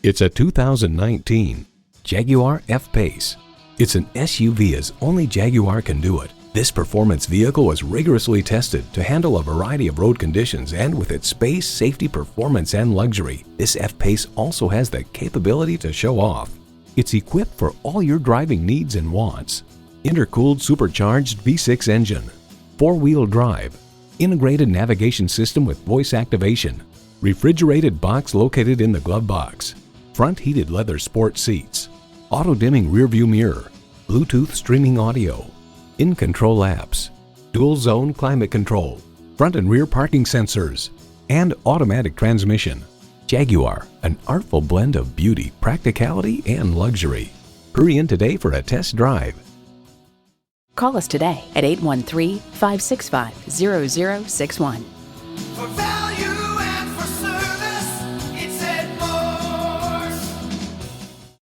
It's a 2019 Jaguar F-Pace. It's an SUV as only Jaguar can do it. This performance vehicle was rigorously tested to handle a variety of road conditions, and with its space, safety, performance, and luxury, this F-Pace also has the capability to show off. It's equipped for all your driving needs and wants. Intercooled supercharged V6 engine, 4-wheel drive, integrated navigation system with voice activation, refrigerated box located in the glove box, front heated leather sport seats, auto-dimming rearview mirror, Bluetooth streaming audio, in-control apps, dual-zone climate control, front and rear parking sensors, and automatic transmission. Jaguar, an artful blend of beauty, practicality, and luxury. Hurry in today for a test drive. Call us today at 813-565-0061.